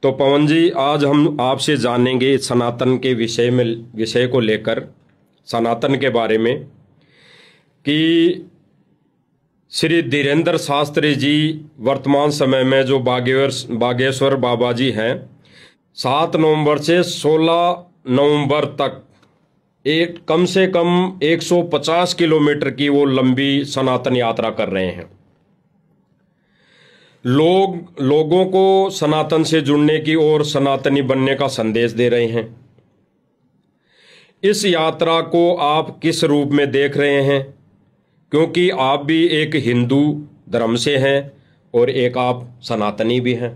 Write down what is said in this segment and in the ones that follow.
तो पवन जी, आज हम आपसे जानेंगे सनातन के विषय को लेकर, सनातन के बारे में, कि श्री धीरेन्द्र शास्त्री जी वर्तमान समय में जो बागेश्वर बाबा जी हैं, 7 नवंबर से 16 नवंबर तक एक कम से कम 150 किलोमीटर की वो लंबी सनातन यात्रा कर रहे हैं। लोगों को सनातन से जुड़ने की और सनातनी बनने का संदेश दे रहे हैं। इस यात्रा को आप किस रूप में देख रहे हैं? क्योंकि आप भी एक हिंदू धर्म से हैं और एक आप सनातनी भी हैं,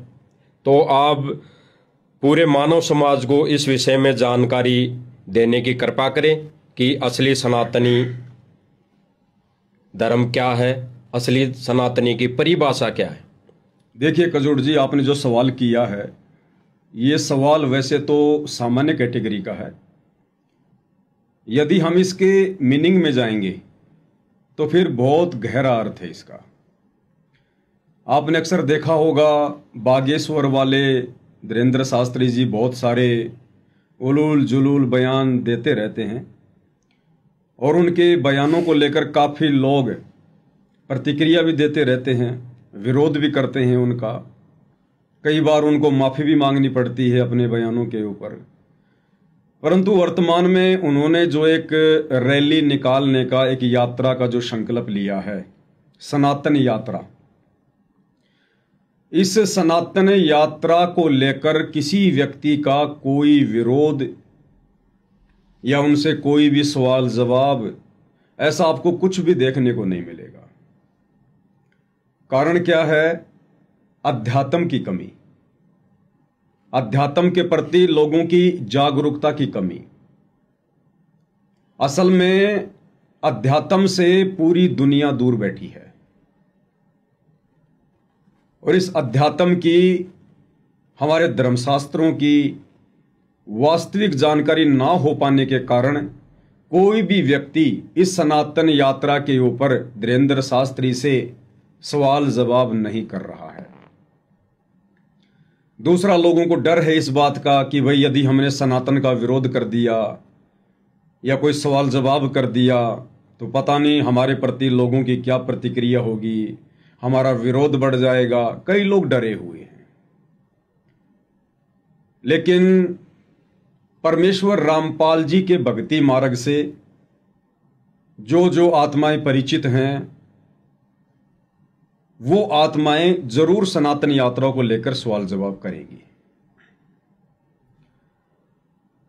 तो आप पूरे मानव समाज को इस विषय में जानकारी देने की कृपा करें कि असली सनातनी धर्म क्या है, असली सनातनी की परिभाषा क्या है। देखिए कजोड़ जी, आपने जो सवाल किया है, ये सवाल वैसे तो सामान्य कैटेगरी का है। यदि हम इसके मीनिंग में जाएंगे तो फिर बहुत गहरा अर्थ है इसका। आपने अक्सर देखा होगा, बागेश्वर वाले धीरेन्द्र शास्त्री जी बहुत सारे उलूल जुलूल बयान देते रहते हैं और उनके बयानों को लेकर काफ़ी लोग प्रतिक्रिया भी देते रहते हैं, विरोध भी करते हैं उनका। कई बार उनको माफ़ी भी मांगनी पड़ती है अपने बयानों के ऊपर। परंतु वर्तमान में उन्होंने जो एक रैली निकालने का, एक यात्रा का जो संकल्प लिया है, सनातन यात्रा, इस सनातन यात्रा को लेकर किसी व्यक्ति का कोई विरोध या उनसे कोई भी सवाल जवाब, ऐसा आपको कुछ भी देखने को नहीं मिलेगा। कारण क्या है? अध्यात्म की कमी, अध्यात्म के प्रति लोगों की जागरूकता की कमी। असल में अध्यात्म से पूरी दुनिया दूर बैठी है और इस अध्यात्म की, हमारे धर्मशास्त्रों की वास्तविक जानकारी ना हो पाने के कारण कोई भी व्यक्ति इस सनातन यात्रा के ऊपर धीरेन्द्र शास्त्री से सवाल जवाब नहीं कर रहा है। दूसरा, लोगों को डर है इस बात का कि भाई यदि हमने सनातन का विरोध कर दिया या कोई सवाल जवाब कर दिया तो पता नहीं हमारे प्रति लोगों की क्या प्रतिक्रिया होगी, हमारा विरोध बढ़ जाएगा। कई लोग डरे हुए हैं। लेकिन परमेश्वर रामपाल जी के भक्ति मार्ग से जो आत्माएं परिचित हैं, वो आत्माएं जरूर सनातन यात्रा को लेकर सवाल जवाब करेंगी।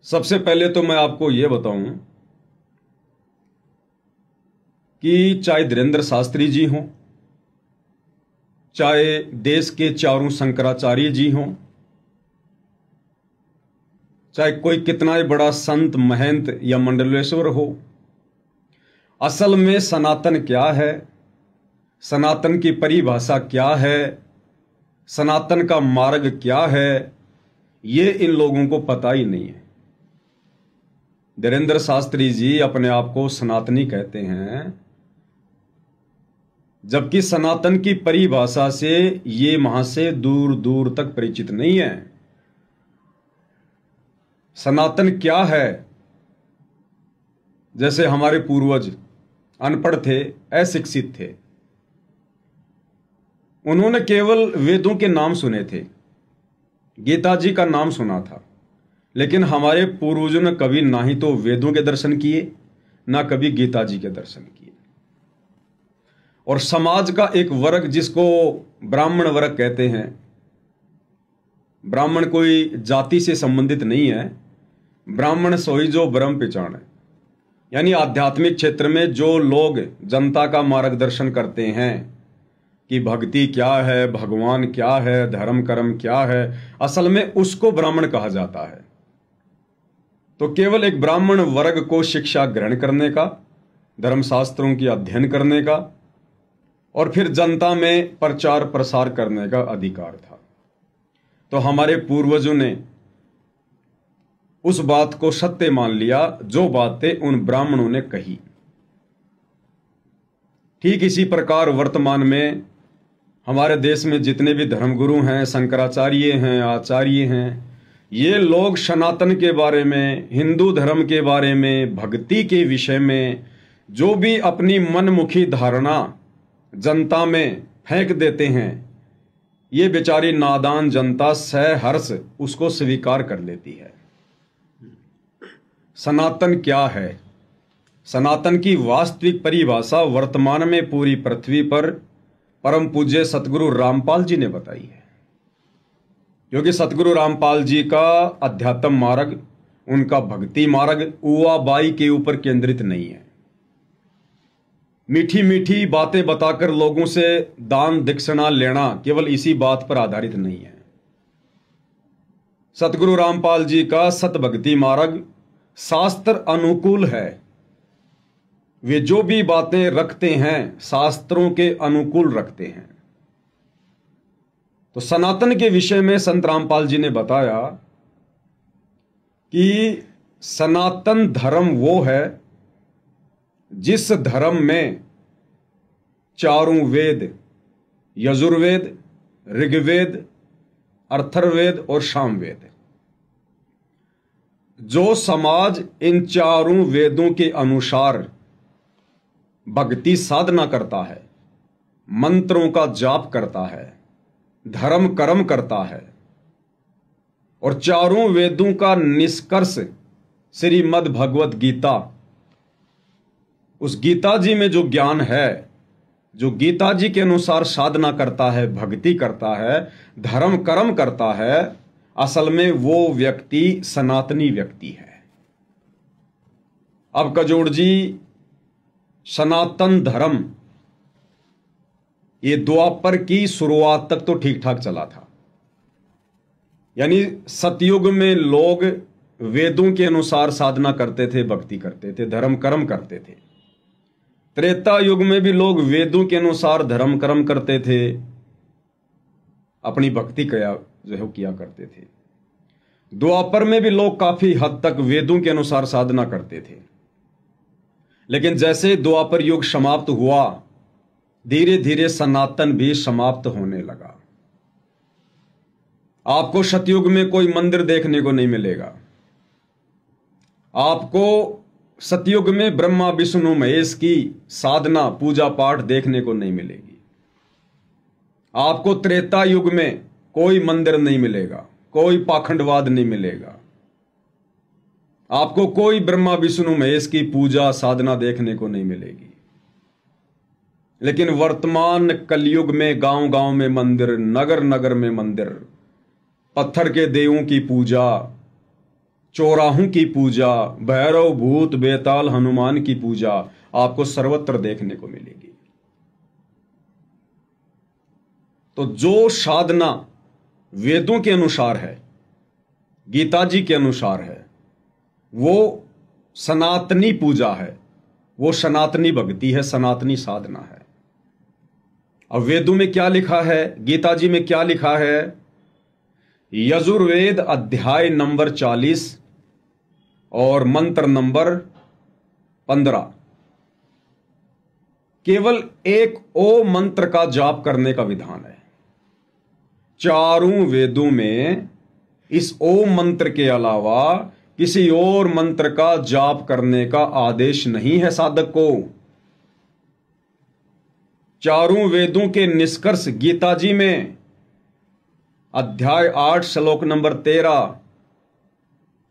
सबसे पहले तो मैं आपको यह बताऊं कि चाहे धीरेन्द्र शास्त्री जी हों, चाहे देश के चारों शंकराचार्य जी हों, चाहे कोई कितना ही बड़ा संत महंत या मंडलेश्वर हो, असल में सनातन क्या है, सनातन की परिभाषा क्या है, सनातन का मार्ग क्या है, ये इन लोगों को पता ही नहीं है। धीरेन्द्र शास्त्री जी अपने आप को सनातनी कहते हैं, जबकि सनातन की परिभाषा से ये वहां से दूर दूर तक परिचित नहीं है। सनातन क्या है? जैसे हमारे पूर्वज अनपढ़ थे, अशिक्षित थे, उन्होंने केवल वेदों के नाम सुने थे, गीता जी का नाम सुना था, लेकिन हमारे पूर्वजों ने कभी ना ही तो वेदों के दर्शन किए, ना कभी गीता जी के दर्शन किए। और समाज का एक वर्ग जिसको ब्राह्मण वर्ग कहते हैं, ब्राह्मण कोई जाति से संबंधित नहीं है, ब्राह्मण सोई जो ब्रह्म पहचान है, यानी आध्यात्मिक क्षेत्र में जो लोग जनता का मार्गदर्शन करते हैं कि भक्ति क्या है, भगवान क्या है, धर्म कर्म क्या है, असल में उसको ब्राह्मण कहा जाता है। तो केवल एक ब्राह्मण वर्ग को शिक्षा ग्रहण करने का, धर्मशास्त्रों की अध्ययन करने का और फिर जनता में प्रचार प्रसार करने का अधिकार था। तो हमारे पूर्वजों ने उस बात को सत्य मान लिया जो बातें उन ब्राह्मणों ने कही। ठीक इसी प्रकार वर्तमान में हमारे देश में जितने भी धर्मगुरु हैं, शंकराचार्य हैं, आचार्य हैं, ये लोग सनातन के बारे में, हिंदू धर्म के बारे में, भक्ति के विषय में जो भी अपनी मनमुखी धारणा जनता में फेंक देते हैं, ये बेचारी नादान जनता सहर्ष उसको स्वीकार कर लेती है। सनातन क्या है? सनातन की वास्तविक परिभाषा वर्तमान में पूरी पृथ्वी पर परम पूज्य सतगुरु रामपाल जी ने बताई है। क्योंकि सतगुरु रामपाल जी का अध्यात्म मार्ग, उनका भक्ति मार्ग उवा बाई के ऊपर केंद्रित नहीं है। मीठी मीठी बातें बताकर लोगों से दान दक्षिणा लेना केवल इसी बात पर आधारित नहीं है। सतगुरु रामपाल जी का सत भक्ति मार्ग शास्त्र अनुकूल है। वे जो भी बातें रखते हैं शास्त्रों के अनुकूल रखते हैं। तो सनातन के विषय में संत रामपाल जी ने बताया कि सनातन धर्म वो है जिस धर्म में चारों वेद, यजुर्वेद, ऋग्वेद, अथर्ववेद और सामवेद, जो समाज इन चारों वेदों के अनुसार भक्ति साधना करता है, मंत्रों का जाप करता है, धर्म कर्म करता है और चारों वेदों का निष्कर्ष श्रीमद् भगवत गीता, उस गीता जी में जो ज्ञान है, जो गीता जी के अनुसार साधना करता है, भक्ति करता है, धर्म कर्म करता है, असल में वो व्यक्ति सनातनी व्यक्ति है। अब कजोड़ जी, सनातन धर्म ये द्वापर की शुरुआत तक तो ठीक ठाक चला था। यानी सतयुग में लोग वेदों के अनुसार साधना करते थे, भक्ति करते थे, धर्म कर्म करते थे। त्रेता युग में भी लोग वेदों के अनुसार धर्म कर्म करते थे, अपनी भक्ति किया करते थे। द्वापर में भी लोग काफी हद तक वेदों के अनुसार साधना करते थे। लेकिन जैसे द्वापर युग समाप्त हुआ, धीरे धीरे सनातन भी समाप्त होने लगा। आपको सतयुग में कोई मंदिर देखने को नहीं मिलेगा। आपको सतयुग में ब्रह्मा विष्णु महेश की साधना पूजा पाठ देखने को नहीं मिलेगी। आपको त्रेता युग में कोई मंदिर नहीं मिलेगा, कोई पाखंडवाद नहीं मिलेगा। आपको कोई ब्रह्मा विष्णु महेश की पूजा साधना देखने को नहीं मिलेगी। लेकिन वर्तमान कलयुग में गांव गांव में मंदिर, नगर नगर में मंदिर, पत्थर के देवों की पूजा, चौराहों की पूजा, भैरव भूत बेताल हनुमान की पूजा आपको सर्वत्र देखने को मिलेगी। तो जो साधना वेदों के अनुसार है, गीता जी के अनुसार है, वो सनातनी पूजा है, वो सनातनी भक्ति है, सनातनी साधना है। अब वेदों में क्या लिखा है, गीता जी में क्या लिखा है? यजुर्वेद अध्याय नंबर 40 और मंत्र नंबर 15, केवल एक ओम मंत्र का जाप करने का विधान है। चारों वेदों में इस ओम मंत्र के अलावा किसी और मंत्र का जाप करने का आदेश नहीं है साधक को। चारों वेदों के निष्कर्ष गीता जी में अध्याय 8 श्लोक नंबर 13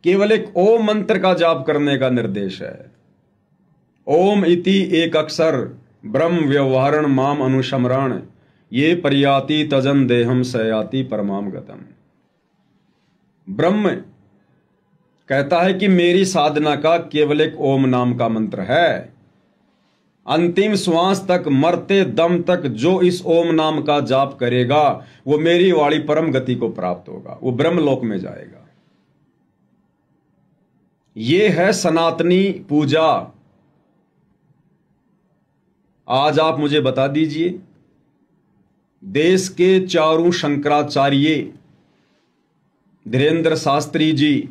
केवल एक ओम मंत्र का जाप करने का निर्देश है। ओम इति एक अक्षर ब्रह्म व्यवहारण माम अनुशमरण ये पर्याति तजन देहम सयाति परमाम गतम। ब्रह्म कहता है कि मेरी साधना का केवल एक ओम नाम का मंत्र है। अंतिम श्वास तक, मरते दम तक जो इस ओम नाम का जाप करेगा वो मेरी वाली परम गति को प्राप्त होगा, वो ब्रह्मलोक में जाएगा। ये है सनातनी पूजा। आज आप मुझे बता दीजिए, देश के चारों शंकराचार्य, धीरेन्द्र शास्त्री जी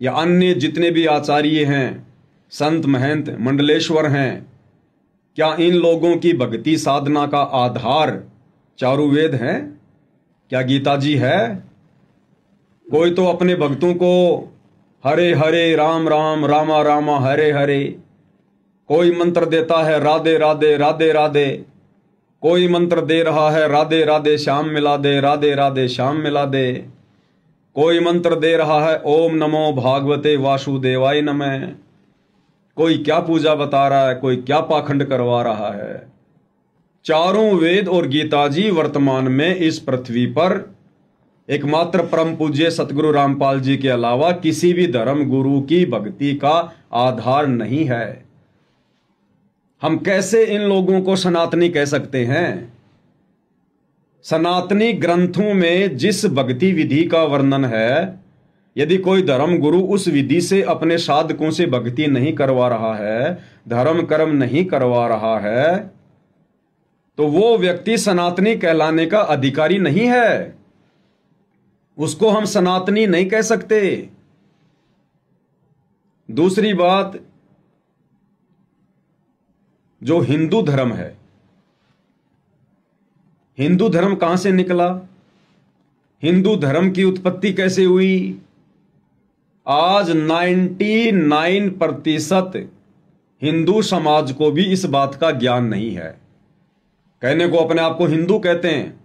या अन्य जितने भी आचार्य हैं, संत महंत मंडलेश्वर हैं, क्या इन लोगों की भक्ति साधना का आधार चारों वेद हैं? क्या गीता जी है? कोई तो अपने भक्तों को हरे हरे राम राम रामा रामा हरे हरे, कोई मंत्र देता है राधे राधे राधे राधे, कोई मंत्र दे रहा है राधे राधे श्याम मिला दे, राधे राधे श्याम मिला दे, कोई मंत्र दे रहा है ओम नमो भागवते वासुदेवाय नमः, कोई क्या पूजा बता रहा है, कोई क्या पाखंड करवा रहा है। चारों वेद और गीता जी वर्तमान में इस पृथ्वी पर एकमात्र परम पूज्य सतगुरु रामपाल जी के अलावा किसी भी धर्म गुरु की भक्ति का आधार नहीं है। हम कैसे इन लोगों को सनातनी कह सकते हैं? सनातनी ग्रंथों में जिस भक्ति विधि का वर्णन है, यदि कोई धर्म गुरु उस विधि से अपने साधकों से भक्ति नहीं करवा रहा है, धर्म कर्म नहीं करवा रहा है, तो वो व्यक्ति सनातनी कहलाने का अधिकारी नहीं है। उसको हम सनातनी नहीं कह सकते। दूसरी बात, जो हिंदू धर्म है, हिंदू धर्म कहां से निकला? हिंदू धर्म की उत्पत्ति कैसे हुई? आज 99% हिंदू समाज को भी इस बात का ज्ञान नहीं है। कहने को अपने आप को हिंदू कहते हैं,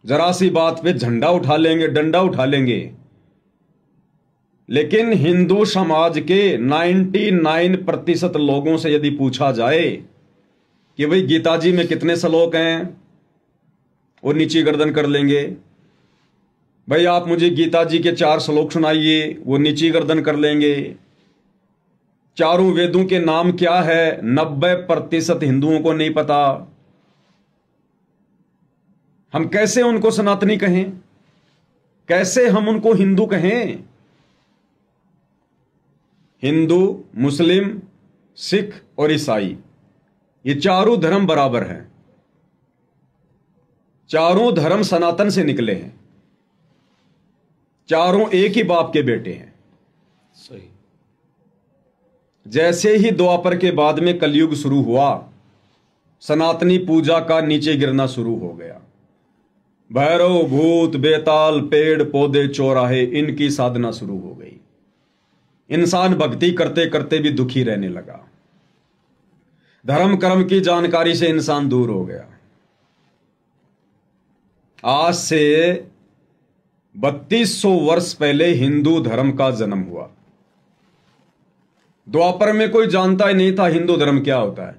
जरा सी बात पे झंडा उठा लेंगे, डंडा उठा लेंगे, लेकिन हिंदू समाज के 99% लोगों से यदि पूछा जाए कि भाई गीता जी में कितने श्लोक हैं, वो नीची गर्दन कर लेंगे। भाई आप मुझे गीता जी के 4 श्लोक सुनाइए, वो नीची गर्दन कर लेंगे। चारों वेदों के नाम क्या है, 90% हिंदुओं को नहीं पता। हम कैसे उनको सनातनी कहें? कैसे हम उनको हिंदू कहें? हिंदू, मुस्लिम, सिख और ईसाई, ये चारों धर्म बराबर हैं। चारों धर्म सनातन से निकले हैं। चारों एक ही बाप के बेटे हैं। सही। जैसे ही द्वापर के बाद में कलयुग शुरू हुआ, सनातनी पूजा का नीचे गिरना शुरू हो गया। भैरव, भूत, बेताल, पेड़ पौधे, चौराहे, इनकी साधना शुरू हो गई। इंसान भक्ति करते करते भी दुखी रहने लगा। धर्म कर्म की जानकारी से इंसान दूर हो गया। आज से 3200 वर्ष पहले हिंदू धर्म का जन्म हुआ। द्वापर में कोई जानता ही नहीं था हिंदू धर्म क्या होता है।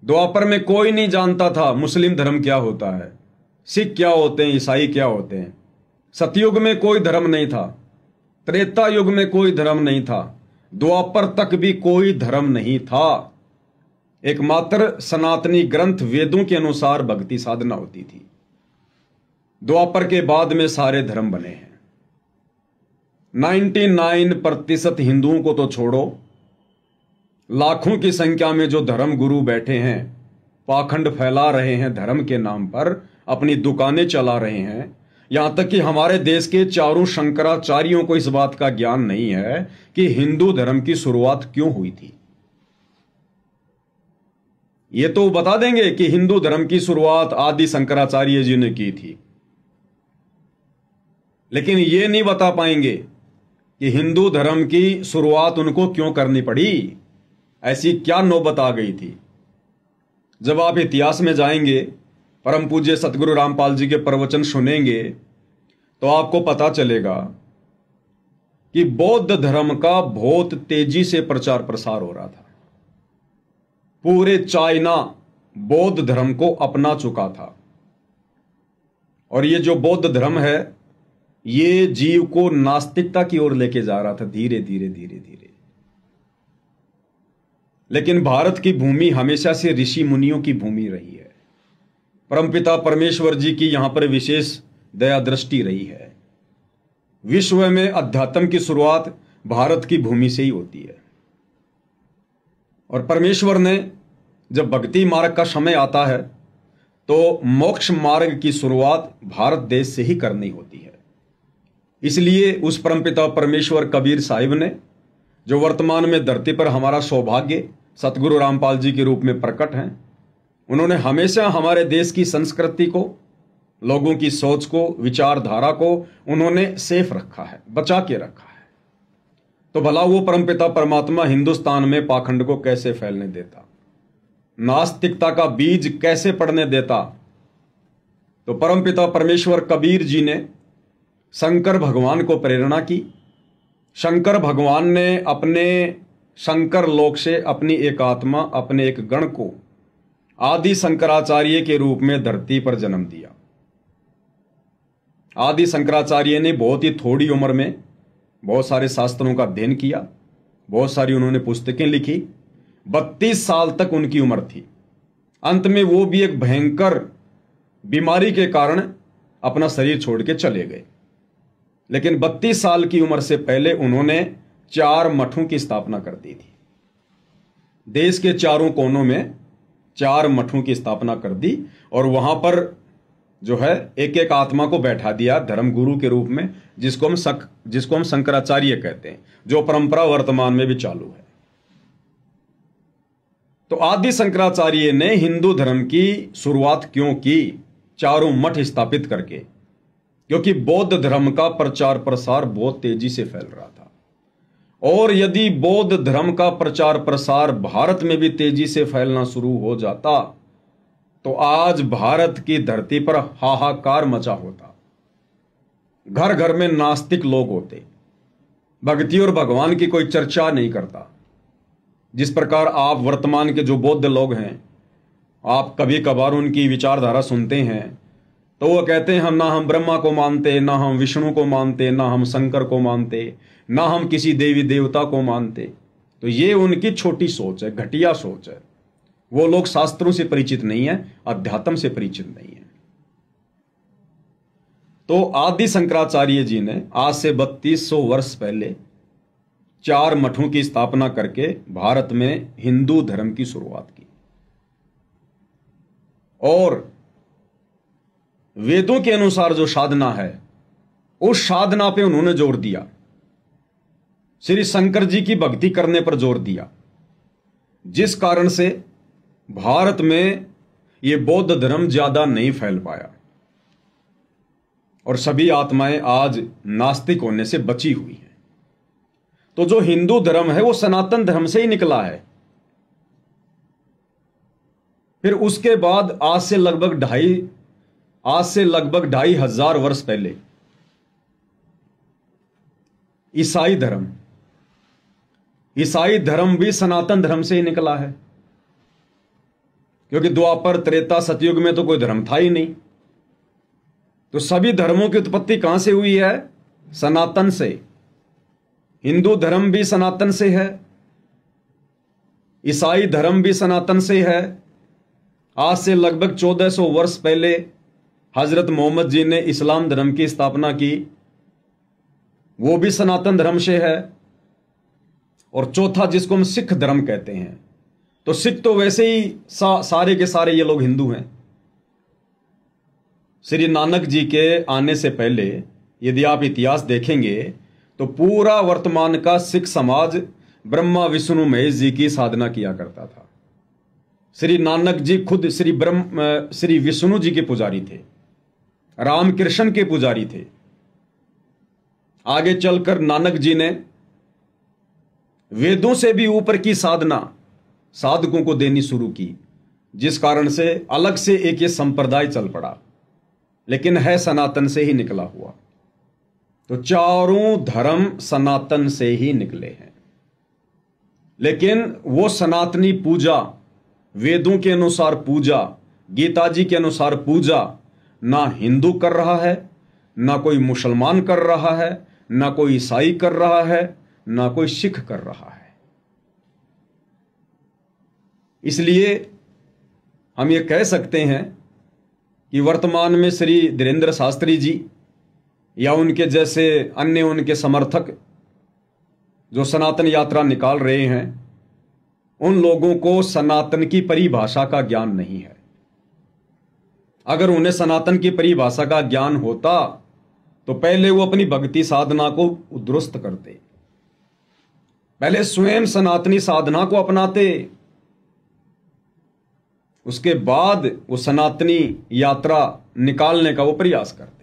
द्वापर में कोई नहीं जानता था मुस्लिम धर्म क्या होता है, सिख क्या होते हैं, ईसाई क्या होते हैं। सतयुग में कोई धर्म नहीं था, त्रेता युग में कोई धर्म नहीं था, द्वापर तक भी कोई धर्म नहीं था। एकमात्र सनातनी ग्रंथ वेदों के अनुसार भक्ति साधना होती थी। द्वापर के बाद में सारे धर्म बने हैं। 99% हिंदुओं को तो छोड़ो, लाखों की संख्या में जो धर्म गुरु बैठे हैं, पाखंड फैला रहे हैं, धर्म के नाम पर अपनी दुकानें चला रहे हैं। यहां तक कि हमारे देश के चारों शंकराचार्यों को इस बात का ज्ञान नहीं है कि हिंदू धर्म की शुरुआत क्यों हुई थी। ये तो बता देंगे कि हिंदू धर्म की शुरुआत आदि शंकराचार्य जी ने की थी, लेकिन ये नहीं बता पाएंगे कि हिंदू धर्म की शुरुआत उनको क्यों करनी पड़ी, ऐसी क्या नौबत आ गई थी। जब आप इतिहास में जाएंगे, परम पूज्य सतगुरु रामपाल जी के प्रवचन सुनेंगे, तो आपको पता चलेगा कि बौद्ध धर्म का बहुत तेजी से प्रचार प्रसार हो रहा था। पूरे चाइना बौद्ध धर्म को अपना चुका था। और ये जो बौद्ध धर्म है, ये जीव को नास्तिकता की ओर लेके जा रहा था, धीरे धीरे धीरे धीरे। लेकिन भारत की भूमि हमेशा से ऋषि मुनियों की भूमि रही है। परमपिता परमेश्वर जी की यहां पर विशेष दया दृष्टि रही है। विश्व में अध्यात्म की शुरुआत भारत की भूमि से ही होती है। और परमेश्वर ने जब भक्ति मार्ग का समय आता है, तो मोक्ष मार्ग की शुरुआत भारत देश से ही करनी होती है। इसलिए उस परमपिता परमेश्वर कबीर साहिब ने, जो वर्तमान में धरती पर हमारा सौभाग्य सतगुरु रामपाल जी के रूप में प्रकट हैं, उन्होंने हमेशा हमारे देश की संस्कृति को, लोगों की सोच को, विचारधारा को उन्होंने सेफ रखा है, बचा के रखा है। तो भला वो परमपिता परमात्मा हिंदुस्तान में पाखंड को कैसे फैलने देता, नास्तिकता का बीज कैसे पड़ने देता। तो परमपिता परमेश्वर कबीर जी ने शंकर भगवान को प्रेरणा की। शंकर भगवान ने अपने शंकर लोक से अपनी एक आत्मा, अपने एक गण को आदि शंकराचार्य के रूप में धरती पर जन्म दिया। आदि शंकराचार्य ने बहुत ही थोड़ी उम्र में बहुत सारे शास्त्रों का अध्ययन किया, बहुत सारी उन्होंने पुस्तकें लिखी। 32 साल तक उनकी उम्र थी। अंत में वो भी एक भयंकर बीमारी के कारण अपना शरीर छोड़ के चले गए। लेकिन 32 साल की उम्र से पहले उन्होंने 4 मठों की स्थापना कर दी थी। देश के चारों कोनों में 4 मठों की स्थापना कर दी और वहां पर जो है एक एक आत्मा को बैठा दिया धर्म गुरु के रूप में, जिसको हम शंकराचार्य कहते हैं, जो परंपरा वर्तमान में भी चालू है। तो आदि शंकराचार्य ने हिंदू धर्म की शुरुआत क्यों की? 4 मठ स्थापित करके, क्योंकि बौद्ध धर्म का प्रचार प्रसार बहुत तेजी से फैल रहा था। और यदि बौद्ध धर्म का प्रचार प्रसार भारत में भी तेजी से फैलना शुरू हो जाता तो आज भारत की धरती पर हाहाकार मचा होता। घर घर में नास्तिक लोग होते, भक्ति और भगवान की कोई चर्चा नहीं करता। जिस प्रकार आप वर्तमान के जो बौद्ध लोग हैं, आप कभी कभार उनकी विचारधारा सुनते हैं तो वो कहते हैं ना हम ब्रह्मा को मानते, ना हम विष्णु को मानते, ना हम शंकर को मानते, ना हम किसी देवी देवता को मानते। तो ये उनकी छोटी सोच है, घटिया सोच है। वो लोग शास्त्रों से परिचित नहीं है, अध्यात्म से परिचित नहीं है। तो आदि शंकराचार्य जी ने आज से 3200 वर्ष पहले 4 मठों की स्थापना करके भारत में हिंदू धर्म की शुरुआत की। और वेदों के अनुसार जो साधना है, उस साधना पे उन्होंने जोर दिया। श्री शंकर जी की भक्ति करने पर जोर दिया, जिस कारण से भारत में यह बौद्ध धर्म ज्यादा नहीं फैल पाया और सभी आत्माएं आज नास्तिक होने से बची हुई हैं। तो जो हिंदू धर्म है वो सनातन धर्म से ही निकला है। फिर उसके बाद आज से लगभग 2,500 वर्ष पहले ईसाई धर्म भी सनातन धर्म से ही निकला है, क्योंकि द्वापर त्रेता सतयुग में तो कोई धर्म था ही नहीं। तो सभी धर्मों की उत्पत्ति कहां से हुई है? सनातन से। हिंदू धर्म भी सनातन से है, ईसाई धर्म भी सनातन से है। आज से लगभग 1400 वर्ष पहले हजरत मोहम्मद जी ने इस्लाम धर्म की स्थापना की, वो भी सनातन धर्म से है। और चौथा जिसको हम सिख धर्म कहते हैं, तो सिख तो वैसे ही सारे के सारे ये लोग हिंदू हैं। श्री नानक जी के आने से पहले यदि आप इतिहास देखेंगे तो पूरा वर्तमान का सिख समाज ब्रह्मा विष्णु महेश जी की साधना किया करता था। श्री नानक जी खुद श्री विष्णु जी के पुजारी थे, रामकृष्ण के पुजारी थे। आगे चलकर नानक जी ने वेदों से भी ऊपर की साधना साधकों को देनी शुरू की, जिस कारण से अलग से एक ये संप्रदाय चल पड़ा, लेकिन है सनातन से ही निकला हुआ। तो चारों धर्म सनातन से ही निकले हैं। लेकिन वो सनातनी पूजा, वेदों के अनुसार पूजा, गीता जी के अनुसार पूजा ना हिंदू कर रहा है, ना कोई मुसलमान कर रहा है, ना कोई ईसाई कर रहा है, ना कोई सिख कर रहा है। इसलिए हम ये कह सकते हैं कि वर्तमान में श्री धीरेंद्र शास्त्री जी या उनके जैसे अन्य उनके समर्थक जो सनातन यात्रा निकाल रहे हैं, उन लोगों को सनातन की परिभाषा का ज्ञान नहीं है। अगर उन्हें सनातन की परिभाषा का ज्ञान होता तो पहले वो अपनी भक्ति साधना को दुरुस्त करते, पहले स्वयं सनातनी साधना को अपनाते उसके बाद वो सनातनी यात्रा निकालने का वो प्रयास करते।